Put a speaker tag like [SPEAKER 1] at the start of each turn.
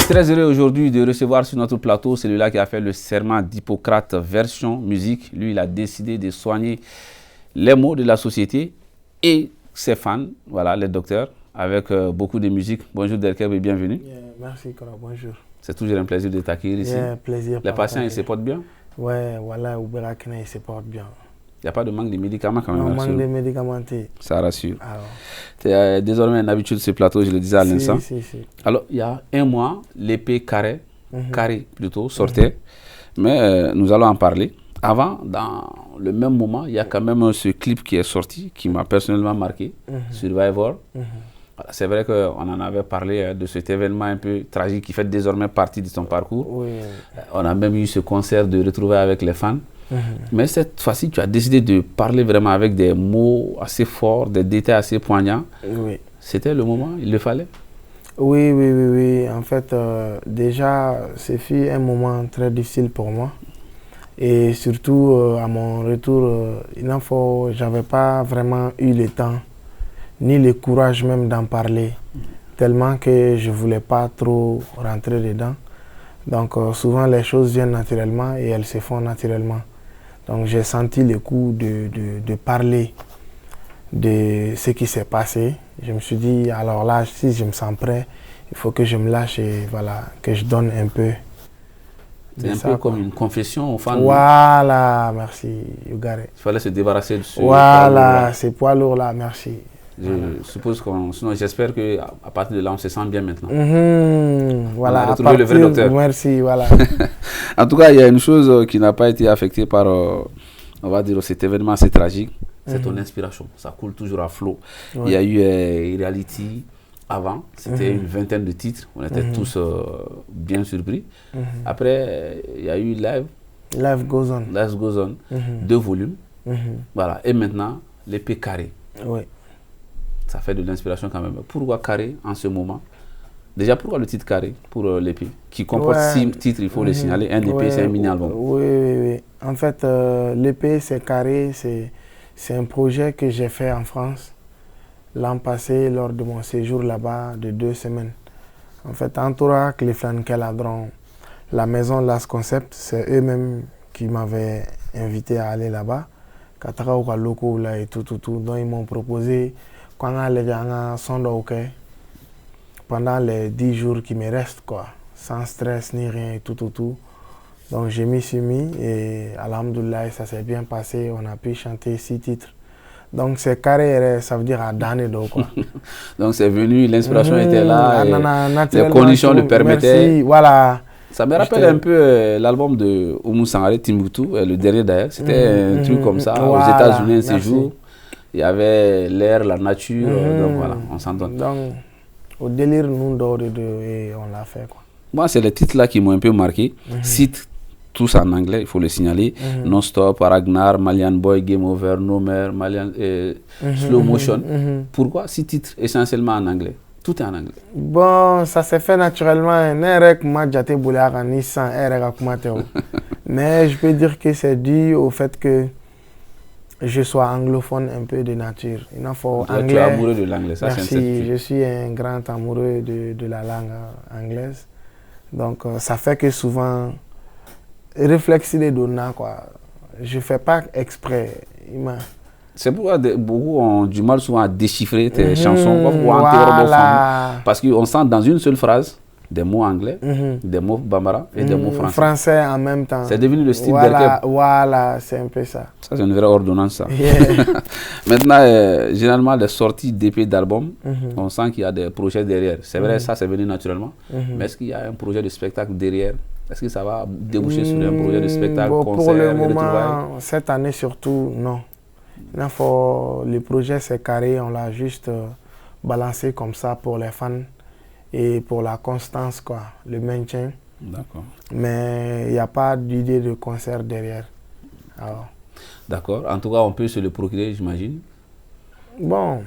[SPEAKER 1] très heureux aujourd'hui de recevoir sur notre plateau celui-là qui a fait le serment d'Hippocrate version musique. Lui, il a décidé de soigner les maux de la société et ses fans, voilà, les docteurs, avec beaucoup de musique. Bonjour Derkeb et bienvenue.
[SPEAKER 2] Merci Kora, bonjour.
[SPEAKER 1] C'est toujours un plaisir de t'accueillir ici.
[SPEAKER 2] Plaisir.
[SPEAKER 1] Les patients, ils se portent bien?
[SPEAKER 2] Ouais, voilà, Ouberakena, ils se portent bien.
[SPEAKER 1] Il n'y a pas de manque de médicaments quand même?
[SPEAKER 2] Non, manque de médicaments.
[SPEAKER 1] Ça rassure. C'est désormais une habitude de ce plateau, je le disais à l'instant.
[SPEAKER 2] Si.
[SPEAKER 1] Alors, il y a un mois, l'épée carré plutôt, sortait. Mais nous allons en parler. Avant, dans le même moment, il y a quand même ce clip qui est sorti, qui m'a personnellement marqué, Survivor. Voilà, c'est vrai qu'on en avait parlé de cet événement un peu tragique qui fait désormais partie de son parcours.
[SPEAKER 2] Oui.
[SPEAKER 1] On a même eu ce concert de retrouver avec les fans. Mais cette fois-ci, tu as décidé de parler vraiment avec des mots assez forts, des détails assez poignants.
[SPEAKER 2] Oui.
[SPEAKER 1] C'était le moment, il le fallait?
[SPEAKER 2] Oui. En fait, déjà, ce fut un moment très difficile pour moi. Et surtout, à mon retour, j'avais pas vraiment eu le temps, ni le courage même d'en parler, tellement que je voulais pas trop rentrer dedans. Donc, souvent, les choses viennent naturellement et elles se font naturellement. Donc j'ai senti le coup de parler de ce qui s'est passé. Je me suis dit, alors là, si je me sens prêt, il faut que je me lâche et voilà, que je donne un peu.
[SPEAKER 1] C'est un peu comme une confession aux fans.
[SPEAKER 2] Voilà, merci, you got it.
[SPEAKER 1] Il fallait se débarrasser de ce
[SPEAKER 2] voilà, ces poids lourds-là, merci.
[SPEAKER 1] Je suppose sinon j'espère qu'à partir de là, on se sent bien maintenant.
[SPEAKER 2] Voilà,
[SPEAKER 1] on a retrouvé le vrai docteur.
[SPEAKER 2] Merci, voilà.
[SPEAKER 1] En tout cas, il y a une chose qui n'a pas été affectée par, on va dire, cet événement assez tragique. C'est ton inspiration. Ça coule toujours à flot. Ouais. Il y a eu Reality avant. C'était une vingtaine de titres. On était tous bien surpris. Après, il y a eu
[SPEAKER 2] Life Goes On.
[SPEAKER 1] Life Goes On. 2 volumes. Voilà. Et maintenant, l'épée carrée.
[SPEAKER 2] Oui.
[SPEAKER 1] Ça fait de l'inspiration quand même. Pourquoi carré en ce moment? Déjà, pourquoi le titre carré pour l'épée qui comporte 6 titres, il faut le signaler. Un épée, c'est un mini-album.
[SPEAKER 2] Oui. En fait, l'épée, c'est carré. C'est un projet que j'ai fait en France l'an passé lors de mon séjour là-bas de 2 semaines. En fait, Entoura, Cleveland Caladron, la maison Last Concept, c'est eux-mêmes qui m'avaient invité à aller là-bas. Katara ou Loko là et tout. Donc, ils m'ont proposé quand pendant les 10 jours qui me restent, quoi, sans stress ni rien et tout. Donc je m'y suis mis et alhamdoulilah, ça s'est bien passé, on a pu chanter 6 titres. Donc c'est carré, ça veut dire à donner quoi.
[SPEAKER 1] Donc c'est venu, l'inspiration était là, et les conditions le permettaient.
[SPEAKER 2] Merci, voilà.
[SPEAKER 1] Ça me rappelle un peu l'album de Oumou Sangaré, Timbuktu, le dernier d'ailleurs. C'était un truc comme ça, aux États-Unis un séjour. Il y avait l'air, la nature, donc voilà, on s'entend.
[SPEAKER 2] Donc, au délire, nous, et on l'a fait, quoi.
[SPEAKER 1] Moi, c'est les titres-là qui m'ont un peu marqué. Cite tous en anglais, il faut le signaler. Non-Stop, Ragnar, Malian Boy, Game Over, No More, Malian, Slow Motion. Pourquoi 6 titres essentiellement en anglais? Tout est en anglais.
[SPEAKER 2] Bon, ça s'est fait naturellement. Mais je peux dire que c'est dû au fait que je sois anglophone un peu de nature. Il en faut anglais.
[SPEAKER 1] Tu es amoureux de l'anglais, ça c'est
[SPEAKER 2] Merci, je suis un grand amoureux de la langue anglaise. Donc ça fait que souvent, réfléchir les données, quoi. Je ne fais pas exprès.
[SPEAKER 1] C'est pourquoi beaucoup ont du mal souvent à déchiffrer tes chansons.
[SPEAKER 2] Voilà.
[SPEAKER 1] Parce qu'on sent dans une seule phrase des mots anglais, des mots bambara et des mots français.
[SPEAKER 2] Français en même temps.
[SPEAKER 1] C'est devenu le style
[SPEAKER 2] Derkeb. Voilà, c'est un peu ça.
[SPEAKER 1] Ça, c'est une vraie ordonnance, ça.
[SPEAKER 2] Yeah.
[SPEAKER 1] Maintenant, généralement, les sorties d'épée d'album, on sent qu'il y a des projets derrière. C'est vrai, ça, c'est venu naturellement. Mais est-ce qu'il y a un projet de spectacle derrière? Est-ce que ça va déboucher sur un projet de spectacle, concert,
[SPEAKER 2] pour le moment, cette année surtout, non. Le projet, c'est carré. On l'a juste balancé comme ça pour les fans. Et pour la constance, quoi, le maintien.
[SPEAKER 1] D'accord.
[SPEAKER 2] Mais il n'y a pas d'idée de concert derrière.
[SPEAKER 1] D'accord. En tout cas, on peut se le procurer, j'imagine.
[SPEAKER 2] Bon,